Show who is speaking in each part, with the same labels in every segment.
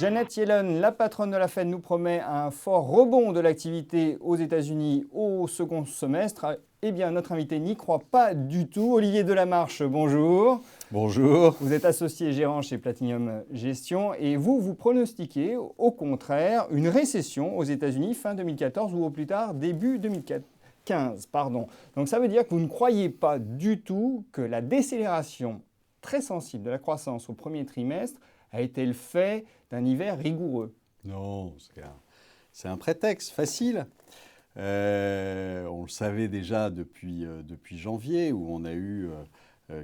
Speaker 1: Janet Yellen, la patronne de la Fed, nous promet un fort rebond de l'activité aux États-Unis au second semestre. Eh bien, notre invité n'y croit pas du tout. Olivier Delamarche, bonjour.
Speaker 2: Bonjour.
Speaker 1: Vous êtes associé gérant chez Platinum Gestion et vous pronostiquez au contraire une récession aux États-Unis fin 2014 ou au plus tard début 2015. Donc ça veut dire que vous ne croyez pas du tout que la décélération très sensible de la croissance au premier trimestre a été le fait d'un hiver rigoureux.
Speaker 2: Non, c'est un prétexte facile. On le savait déjà depuis janvier, où on a eu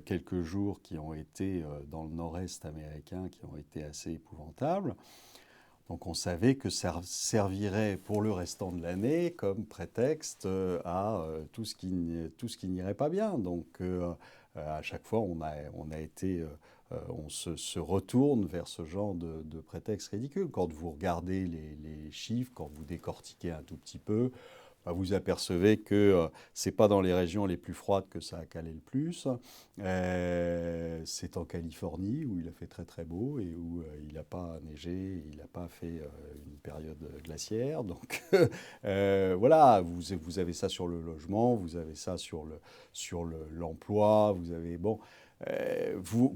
Speaker 2: quelques jours qui ont été dans le nord-est américain, qui ont été assez épouvantables. Donc on savait que ça servirait pour le restant de l'année comme prétexte à tout ce qui n'irait pas bien. Donc à chaque fois, on se retourne vers ce genre de prétexte ridicule. Quand vous regardez les chiffres, quand vous décortiquez un tout petit peu, vous apercevez que ce n'est pas dans les régions les plus froides que ça a calé le plus. C'est en Californie où il a fait très très beau et où il n'a pas neigé, il n'a pas fait une période glaciaire. Donc voilà, vous avez ça sur le logement, vous avez ça sur l'emploi, vous avez... Bon,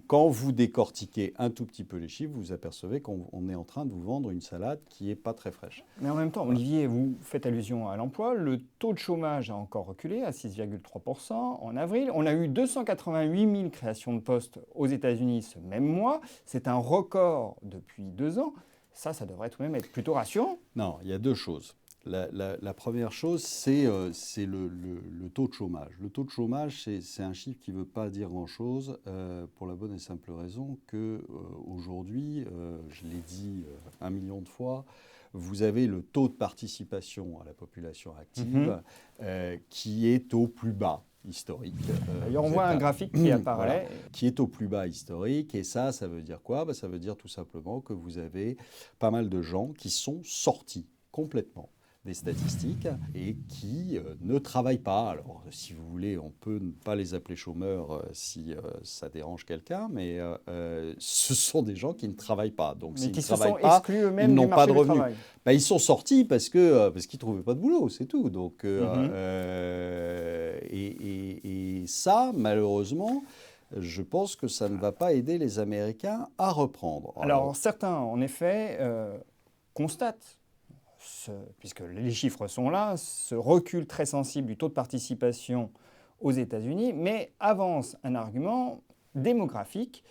Speaker 2: quand vous décortiquez un tout petit peu les chiffres, vous apercevez qu'on est en train de vous vendre une salade qui n'est pas très fraîche.
Speaker 1: Mais en même temps, Olivier, vous faites allusion à l'emploi. Le taux de chômage a encore reculé à 6,3% en avril. On a eu 288 000 créations de postes aux États-Unis ce même mois. C'est un record depuis 2 ans. Ça devrait tout de même être plutôt rassurant.
Speaker 2: Non, il y a deux choses. La première chose, c'est le taux de chômage. Le taux de chômage, c'est un chiffre qui ne veut pas dire grand-chose pour la bonne et simple raison qu'aujourd'hui, je l'ai dit 1 million de fois, vous avez le taux de participation à la population active qui est au plus bas historique.
Speaker 1: D'ailleurs, on voit un graphique qui apparaît.
Speaker 2: Voilà, qui est au plus bas historique. Et ça veut dire quoi ? Ça veut dire tout simplement que vous avez pas mal de gens qui sont sortis complètement des statistiques et qui ne travaillent pas. Alors, si vous voulez, on peut ne pas les appeler chômeurs si ça dérange quelqu'un, mais ce sont des gens qui ne travaillent pas. Donc, s'ils ne travaillent pas, ils n'ont pas de revenus. Ils sont sortis parce qu'ils ne trouvaient pas de boulot, c'est tout. Donc, et ça, malheureusement, je pense que ça ne va pas aider les Américains à reprendre.
Speaker 1: Alors certains, en effet, constatent, puisque les chiffres sont là, ce recul très sensible du taux de participation aux États-Unis, mais avancent un argument démographique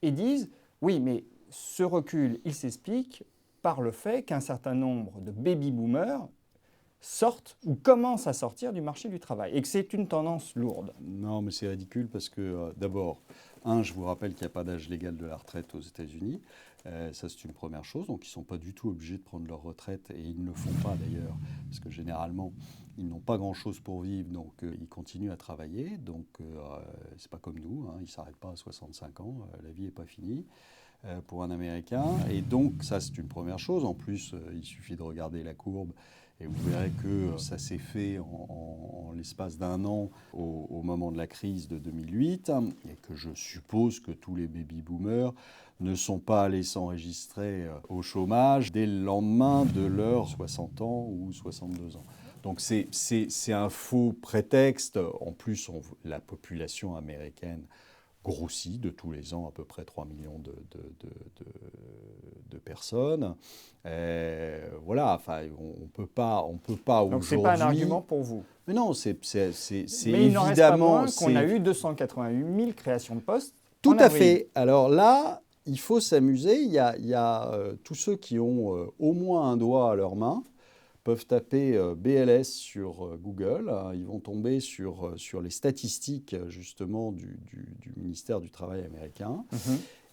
Speaker 1: et disent « Oui, mais ce recul, il s'explique par le fait qu'un certain nombre de baby-boomers sortent ou commencent à sortir du marché du travail et que c'est une tendance lourde. »
Speaker 2: Non, mais c'est ridicule parce que d'abord, je vous rappelle qu'il n'y a pas d'âge légal de la retraite aux États-Unis. Ça, c'est une première chose. Donc, ils ne sont pas du tout obligés de prendre leur retraite et ils ne le font pas d'ailleurs parce que généralement, ils n'ont pas grand-chose pour vivre, donc ils continuent à travailler. Donc, c'est pas comme nous, ils ne s'arrêtent pas à 65 ans. La vie n'est pas finie pour un Américain. Et donc, ça, c'est une première chose. En plus, il suffit de regarder la courbe. Et vous verrez que ça s'est fait en l'espace d'1 an au moment de la crise de 2008 et que je suppose que tous les baby-boomers ne sont pas allés s'enregistrer au chômage dès le lendemain de leurs 60 ans ou 62 ans. Donc c'est un faux prétexte. En plus, la population américaine grossit de tous les ans à peu près 3 millions de personnes. Voilà, enfin, on peut pas aujourd'hui...
Speaker 1: Donc c'est pas un argument pour vous.
Speaker 2: Mais non, c'est
Speaker 1: mais il n'en reste pas moins qu'on a eu 288 000 créations de postes.
Speaker 2: Tout à fait. Alors là, il faut s'amuser. Il y a tous ceux qui ont au moins un doigt à leur main peuvent taper BLS sur Google. Ils vont tomber sur les statistiques justement du ministère du Travail américain.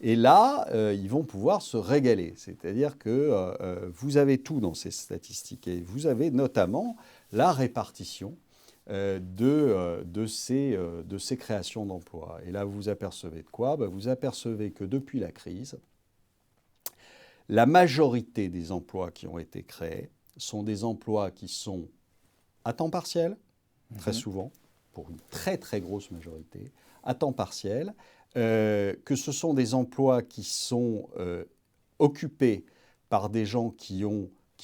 Speaker 2: Et là, ils vont pouvoir se régaler. C'est-à-dire que vous avez tout dans ces statistiques. Et vous avez notamment la répartition de ces créations d'emplois. Et là, vous apercevez de quoi ? Vous apercevez que depuis la crise, la majorité des emplois qui ont été créés sont des emplois qui sont à temps partiel, très souvent, pour une très très grosse majorité, à temps partiel, que ce sont des emplois qui sont occupés par des gens qui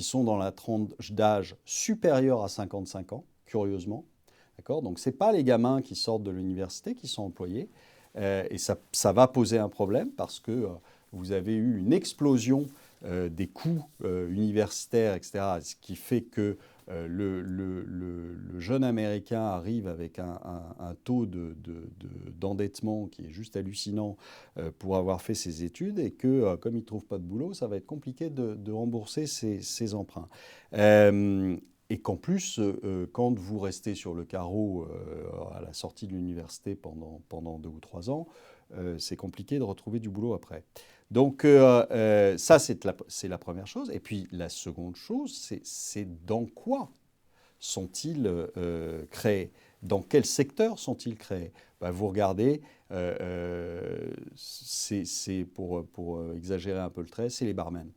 Speaker 2: sont dans la tranche d'âge supérieure à 55 ans, curieusement. D'accord ? Donc, ce n'est pas les gamins qui sortent de l'université qui sont employés. Et ça va poser un problème parce que vous avez eu une explosion des coûts universitaires, etc., ce qui fait que le jeune Américain arrive avec un taux d'endettement qui est juste hallucinant pour avoir fait ses études et que, comme il ne trouve pas de boulot, ça va être compliqué de rembourser ses emprunts. Et qu'en plus, quand vous restez sur le carreau à la sortie de l'université pendant 2 ou 3 ans, c'est compliqué de retrouver du boulot après. Donc ça, c'est la première chose. Et puis la seconde chose, c'est dans quoi sont-ils créés ? Dans quel secteur sont-ils créés ? Ben, vous regardez, c'est pour exagérer un peu le trait, c'est les barmen.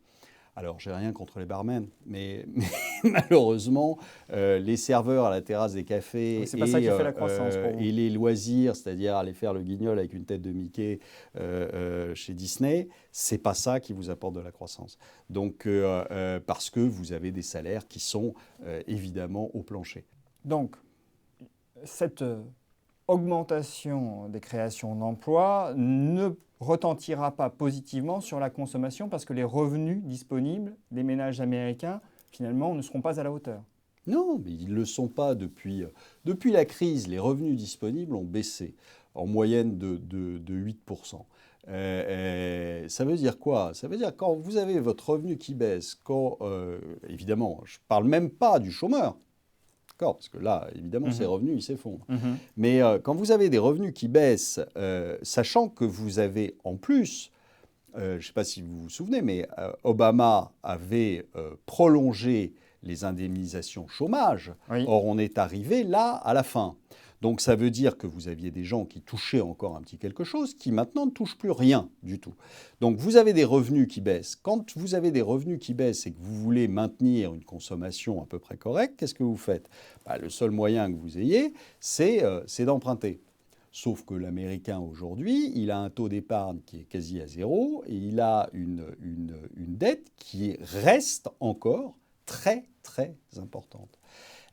Speaker 2: Alors, j'ai rien contre les barmen, mais malheureusement, les serveurs à la terrasse des cafés
Speaker 1: Oui, c'est pas ça qui fait la croissance pour vous.
Speaker 2: et les loisirs, c'est-à-dire aller faire le guignol avec une tête de Mickey chez Disney, c'est pas ça qui vous apporte de la croissance. Donc, parce que vous avez des salaires qui sont évidemment au plancher.
Speaker 1: Donc, cette augmentation des créations d'emplois ne retentira pas positivement sur la consommation parce que les revenus disponibles des ménages américains, finalement, ne seront pas à la hauteur.
Speaker 2: Non, mais ils ne le sont pas depuis la crise. Les revenus disponibles ont baissé en moyenne de 8%. Ça veut dire quoi ? Ça veut dire quand vous avez votre revenu qui baisse, évidemment, je ne parle même pas du chômeur, d'accord ? Parce que là, évidemment, ses revenus, ils s'effondrent. Mais quand vous avez des revenus qui baissent, sachant que vous avez en plus, je ne sais pas si vous vous souvenez, mais Obama avait prolongé les indemnisations chômage.
Speaker 1: Oui.
Speaker 2: Or, on est arrivé là à la fin. Donc, ça veut dire que vous aviez des gens qui touchaient encore un petit quelque chose, qui maintenant ne touchent plus rien du tout. Donc, vous avez des revenus qui baissent. Quand vous avez des revenus qui baissent et que vous voulez maintenir une consommation à peu près correcte, qu'est-ce que vous faites ? Ben, le seul moyen que vous ayez, c'est d'emprunter. Sauf que l'Américain aujourd'hui, il a un taux d'épargne qui est quasi à zéro et il a une dette qui reste encore très, très importante.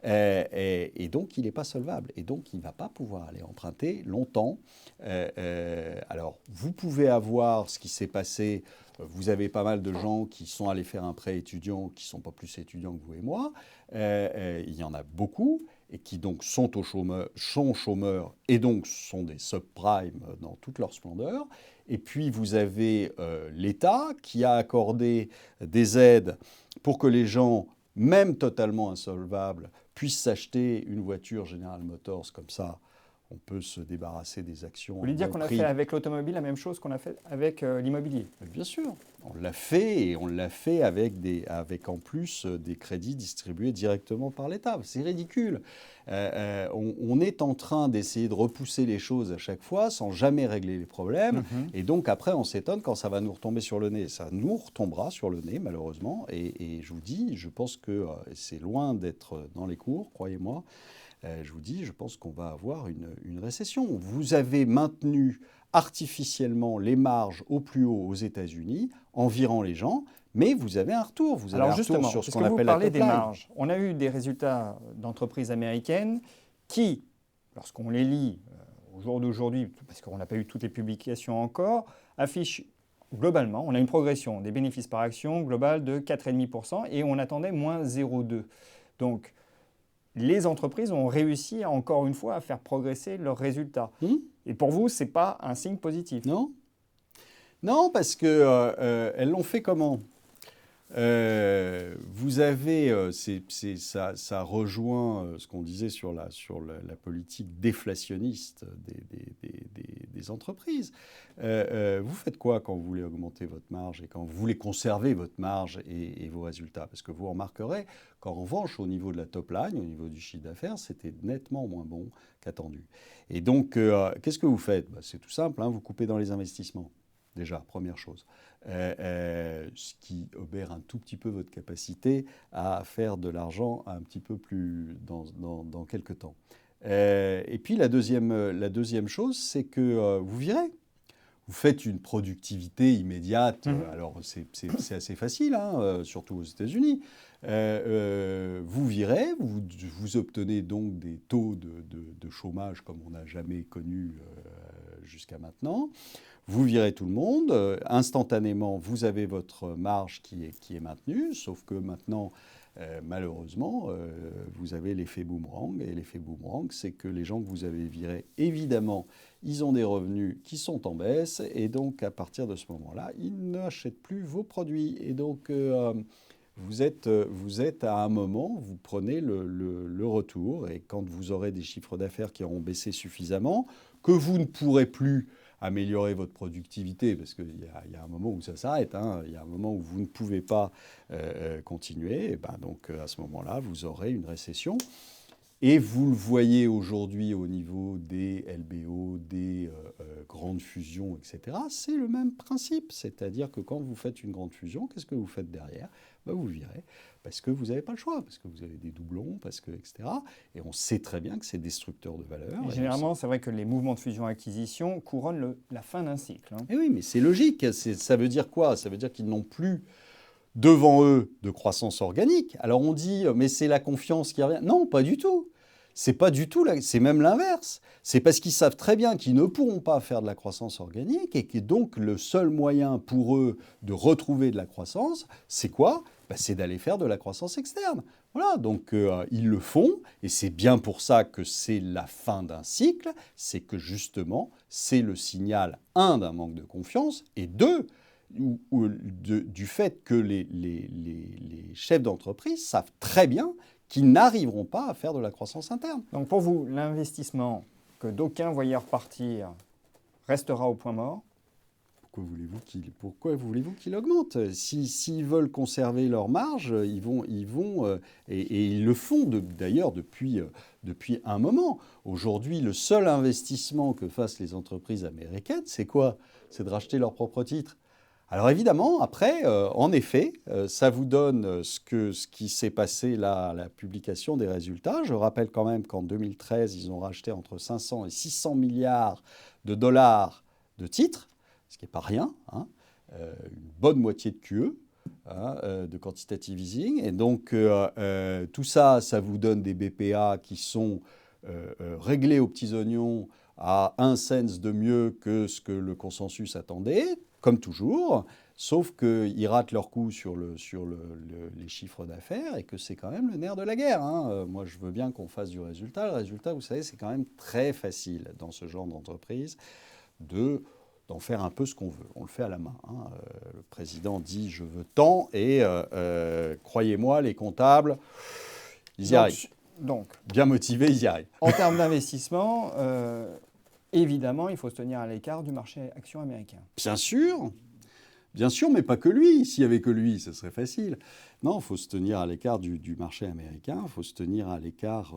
Speaker 2: Et donc, il n'est pas solvable. Et donc, il ne va pas pouvoir aller emprunter longtemps. Alors, vous pouvez avoir ce qui s'est passé. Vous avez pas mal de gens qui sont allés faire un prêt étudiant, qui ne sont pas plus étudiants que vous et moi. Il y en a beaucoup et qui donc sont chômeurs et donc sont des subprimes dans toute leur splendeur. Et puis, vous avez l'État qui a accordé des aides pour que les gens, même totalement insolvables, puissent s'acheter une voiture General Motors comme ça. On peut se débarrasser des actions.
Speaker 1: Vous voulez dire qu'on a fait avec l'automobile la même chose qu'on a fait avec l'immobilier ?
Speaker 2: Bien sûr, on l'a fait et on l'a fait avec en plus des crédits distribués directement par l'État. C'est ridicule. On est en train d'essayer de repousser les choses à chaque fois sans jamais régler les problèmes. Et donc après, on s'étonne quand ça va nous retomber sur le nez. Ça nous retombera sur le nez, malheureusement. Et je vous dis, je pense que c'est loin d'être dans les cours, croyez-moi. Je vous dis, je pense qu'on va avoir une récession. Vous avez maintenu artificiellement les marges au plus haut aux États-Unis, en virant les gens, mais vous avez un retour. Vous avez
Speaker 1: Alors
Speaker 2: un retour
Speaker 1: justement,
Speaker 2: sur ce
Speaker 1: parce
Speaker 2: qu'on
Speaker 1: que vous
Speaker 2: appelle la
Speaker 1: parlez
Speaker 2: top
Speaker 1: des
Speaker 2: line.
Speaker 1: marges. On a eu des résultats d'entreprises américaines qui, lorsqu'on les lit au jour d'aujourd'hui, parce qu'on n'a pas eu toutes les publications encore, affichent globalement, on a une progression des bénéfices par action globale de 4,5% et on attendait moins 0,2%. Donc, les entreprises ont réussi encore une fois à faire progresser leurs résultats. Et pour vous, ce n'est pas un signe positif ?
Speaker 2: Non. Non, parce qu'elles l'ont fait comment ? Vous avez, ça rejoint ce qu'on disait sur la politique déflationniste des entreprises. Vous faites quoi quand vous voulez augmenter votre marge et quand vous voulez conserver votre marge et vos résultats ? Parce que vous remarquerez qu'en revanche, au niveau de la top line, au niveau du chiffre d'affaires, c'était nettement moins bon qu'attendu. Et donc, qu'est-ce que vous faites ? C'est tout simple, vous coupez dans les investissements. Déjà, première chose. Ce qui obère un tout petit peu votre capacité à faire de l'argent un petit peu plus dans quelques temps. Et puis la deuxième chose, c'est que vous virez. vous faites une productivité immédiate.
Speaker 1: Mhm.
Speaker 2: Alors, c'est assez facile, hein, surtout aux États-Unis. Vous virez, vous obtenez donc des taux de chômage comme on n'a jamais connu jusqu'à maintenant. Vous virez tout le monde. Instantanément, vous avez votre marge qui est maintenue, sauf que maintenant, malheureusement, vous avez l'effet boomerang. Et l'effet boomerang, c'est que les gens que vous avez virés, évidemment, ils ont des revenus qui sont en baisse. Et donc, à partir de ce moment-là, ils n'achètent plus vos produits. Et donc, vous êtes à un moment, vous prenez le retour. Et quand vous aurez des chiffres d'affaires qui auront baissé suffisamment, que vous ne pourrez plus améliorer votre productivité, parce qu'il y a un moment où ça s'arrête, hein, il y a un moment où vous ne pouvez pas continuer, et ben donc à ce moment-là, vous aurez une récession. Et vous le voyez aujourd'hui au niveau des LBO, des grandes fusions, etc. C'est le même principe. C'est-à-dire que quand vous faites une grande fusion, qu'est-ce que vous faites derrière? Ben, vous virez. Parce que vous n'avez pas le choix, parce que vous avez des doublons, parce que, etc. Et on sait très bien que c'est destructeur de valeur.
Speaker 1: Et généralement, c'est vrai que les mouvements de fusion-acquisition couronnent la fin d'un cycle. Hein.
Speaker 2: Et oui, mais c'est logique. Ça veut dire quoi? Ça veut dire qu'ils n'ont plus devant eux de croissance organique. Alors on dit, mais c'est la confiance qui revient. Non, pas du tout. C'est pas du tout, c'est même l'inverse. C'est parce qu'ils savent très bien qu'ils ne pourront pas faire de la croissance organique et que donc le seul moyen pour eux de retrouver de la croissance, c'est quoi? Ben, c'est d'aller faire de la croissance externe. Voilà, donc ils le font et c'est bien pour ça que c'est la fin d'un cycle, c'est que justement c'est le signal, un, d'un manque de confiance et deux, du fait que les chefs d'entreprise savent très bien qu'ils n'arriveront pas à faire de la croissance interne.
Speaker 1: Donc pour vous, l'investissement que d'aucuns voyaient repartir restera au point mort.
Speaker 2: Pourquoi voulez-vous qu'il augmente? S'ils veulent conserver leur marge, ils vont et ils le font d'ailleurs depuis un moment. Aujourd'hui, le seul investissement que fassent les entreprises américaines, c'est quoi? C'est de racheter leurs propres titres. Alors évidemment, après, en effet, ça vous donne ce qui s'est passé là à la publication des résultats. Je rappelle quand même qu'en 2013, ils ont racheté entre 500 et 600 milliards de dollars de titres, ce qui n'est pas rien, hein, une bonne moitié de QE, hein, de quantitative easing. Et donc tout ça, ça vous donne des BPA qui sont réglés aux petits oignons à 1 cent de mieux que ce que le consensus attendait, comme toujours, sauf qu'ils ratent leur coup sur les chiffres d'affaires et que c'est quand même le nerf de la guerre. Hein. Moi, je veux bien qu'on fasse du résultat. Le résultat, vous savez, c'est quand même très facile dans ce genre d'entreprise d'en faire un peu ce qu'on veut. On le fait à la main. Hein. Le président dit « je veux tant » et croyez-moi, les comptables, ils y arrivent.
Speaker 1: Donc,
Speaker 2: bien motivés, ils y arrivent.
Speaker 1: En termes d'investissement, évidemment, il faut se tenir à l'écart du marché action américain.
Speaker 2: Bien sûr, mais pas que lui. S'il n'y avait que lui, ce serait facile. Non, il faut se tenir à l'écart du marché américain, il faut se tenir à l'écart,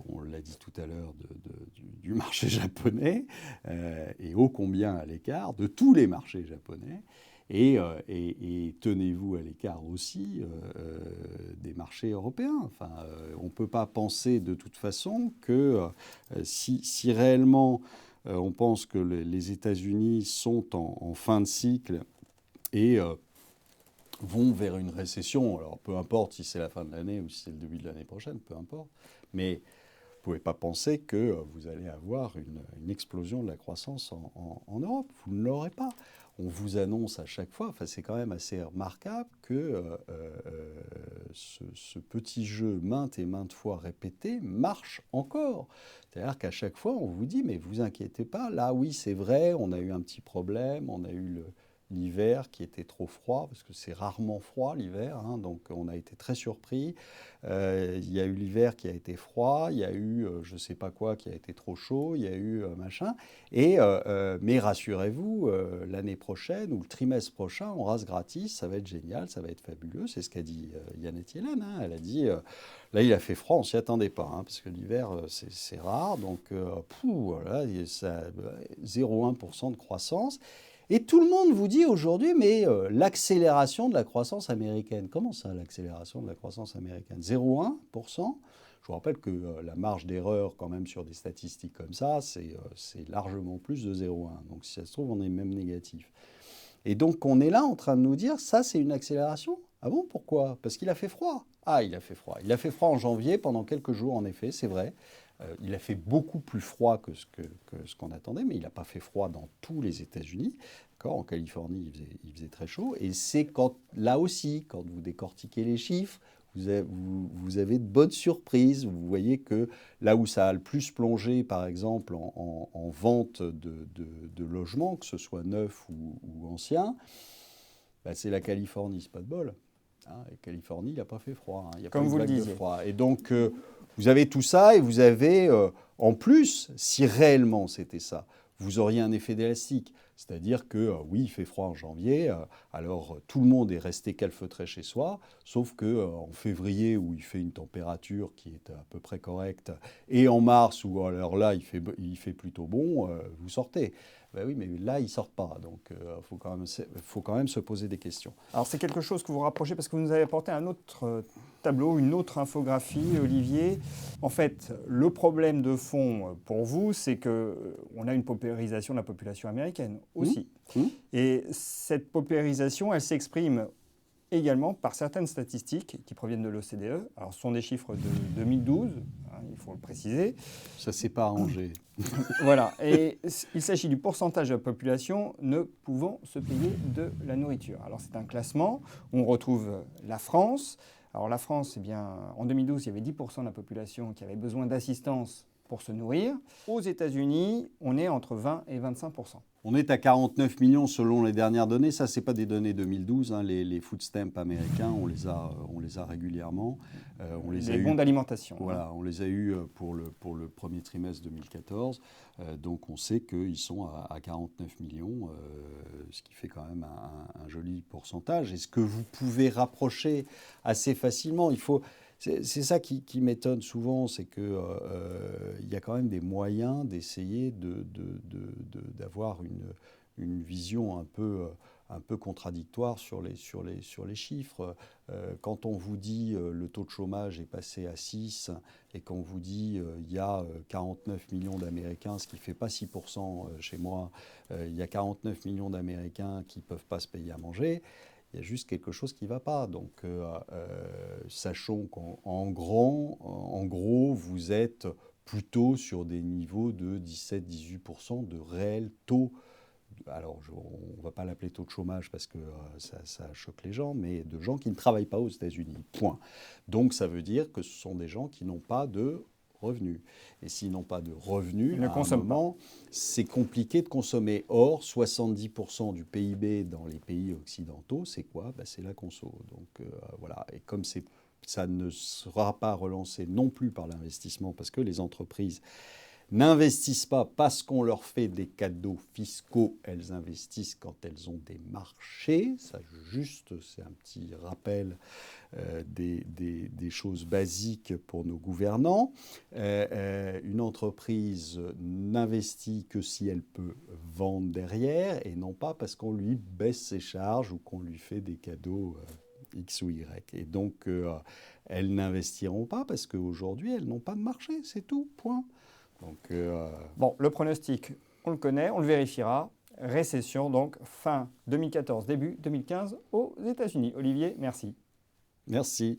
Speaker 2: on l'a dit tout à l'heure, du marché japonais, et ô combien à l'écart de tous les marchés japonais. Et tenez-vous à l'écart aussi des marchés européens. Enfin, on ne peut pas penser de toute façon que si réellement on pense que les États-Unis sont en fin de cycle et vont vers une récession, alors peu importe si c'est la fin de l'année ou si c'est le début de l'année prochaine, peu importe, mais vous ne pouvez pas penser que vous allez avoir une explosion de la croissance en Europe. Vous ne l'aurez pas. On vous annonce à chaque fois, enfin c'est quand même assez remarquable que ce petit jeu maintes et maintes fois répété marche encore. C'est-à-dire qu'à chaque fois on vous dit mais vous inquiétez pas, là oui c'est vrai, on a eu un petit problème, on a eu l'hiver qui était trop froid, parce que c'est rarement froid l'hiver, hein, donc on a été très surpris. Il y a eu l'hiver qui a été froid, il y a eu je ne sais pas quoi qui a été trop chaud, il y a eu machin. Mais rassurez-vous, l'année prochaine ou le trimestre prochain, on rase gratis, ça va être génial, ça va être fabuleux. C'est ce qu'a dit Janet Yellen. Hein. Elle a dit, là il a fait froid, on ne s'y attendait pas, hein, parce que l'hiver c'est rare, donc voilà, 0,1% de croissance. Et tout le monde vous dit aujourd'hui, mais l'accélération de la croissance américaine, comment ça l'accélération de la croissance américaine? 0,1%? Je vous rappelle que la marge d'erreur quand même sur des statistiques comme ça, c'est largement plus de 0,1. Donc si ça se trouve, on est même négatif. Et donc on est là en train de nous dire, ça c'est une accélération? Ah bon, pourquoi? Parce qu'il a fait froid. Ah, il a fait froid. Il a fait froid en janvier pendant quelques jours, en effet, c'est vrai. Il a fait beaucoup plus froid que ce qu'on attendait, mais il n'a pas fait froid dans tous les États-Unis. En Californie, il faisait très chaud. Et c'est là aussi, quand vous décortiquez les chiffres, vous avez de bonnes surprises. Vous voyez que là où ça a le plus plongé, par exemple, en vente de logements, que ce soit neuf ou ancien, bah, c'est la Californie, c'est pas de bol. Et Californie, il n'a pas fait froid. Il n'y a
Speaker 1: Comme
Speaker 2: pas eu
Speaker 1: vous
Speaker 2: de
Speaker 1: le
Speaker 2: vague de
Speaker 1: disiez.
Speaker 2: froid. Et donc, vous avez tout ça et vous avez, en plus, si réellement c'était ça, vous auriez un effet d'élastique. C'est-à-dire que, oui, il fait froid en janvier, alors tout le monde est resté calfeutré chez soi, sauf qu'en février, où il fait une température qui est à peu près correcte, et en mars, où alors là, il fait plutôt bon, vous sortez. Ben oui, mais là, ils ne sortent pas. Donc, faut quand même se poser des questions.
Speaker 1: Alors c'est quelque chose que vous rapprochez parce que vous nous avez apporté un autre tableau, une autre infographie, Olivier. En fait, le problème de fond pour vous, c'est qu'on a une paupérisation de la population américaine aussi. Et cette paupérisation, elle s'exprime également par certaines statistiques qui proviennent de l'OCDE. Alors ce sont des chiffres de 2012, il faut le préciser.
Speaker 2: Ça ne s'est pas arrangé.
Speaker 1: Voilà, et il s'agit du pourcentage de la population ne pouvant se payer de la nourriture. Alors c'est un classement où on retrouve la France. Alors la France, eh bien, en 2012, il y avait 10% de la population qui avait besoin d'assistance pour se nourrir. Aux États-Unis, on est entre 20 et 25%.
Speaker 2: On est à 49 millions selon les dernières données. Ça, ce n'est pas des données 2012. Les food stamps américains, on les a régulièrement.
Speaker 1: Les bons d'alimentation.
Speaker 2: Voilà, on les a eus pour le premier trimestre 2014. Donc on sait qu'ils sont à 49 millions, ce qui fait quand même un joli pourcentage. Et ce que vous pouvez rapprocher assez facilement, c'est ça qui m'étonne souvent, c'est qu'il y a quand même des moyens d'essayer d'avoir une vision un peu contradictoire sur les chiffres. Quand on vous dit le taux de chômage est passé à 6 et qu'on vous dit il y a 49 millions d'Américains, ce qui ne fait pas 6% chez moi, il y a 49 millions d'Américains qui ne peuvent pas se payer à manger, il y a juste quelque chose qui ne va pas. Donc, sachons qu'en gros, vous êtes plutôt sur des niveaux de 17-18% de réel taux. Alors, on ne va pas l'appeler taux de chômage parce que ça choque les gens, mais de gens qui ne travaillent pas aux États-Unis. Point. Donc, ça veut dire que ce sont des gens qui n'ont pas de revenus. Et s'ils n'ont pas de revenus, à un moment, c'est compliqué de consommer. Or, 70% du PIB dans les pays occidentaux, c'est quoi? C'est la conso. Donc voilà. Et comme ça ne sera pas relancé non plus par l'investissement, parce que les entreprises n'investissent pas parce qu'on leur fait des cadeaux fiscaux, elles investissent quand elles ont des marchés. Ça, juste, c'est un petit rappel des choses basiques pour nos gouvernants. Une entreprise n'investit que si elle peut vendre derrière et non pas parce qu'on lui baisse ses charges ou qu'on lui fait des cadeaux X ou Y. Et donc, elles n'investiront pas parce qu'aujourd'hui, elles n'ont pas de marché, c'est tout, point. Donc,
Speaker 1: Bon, le pronostic, on le connaît, on le vérifiera. Récession, donc fin 2014, début 2015 aux États-Unis. Olivier, merci.
Speaker 2: Merci.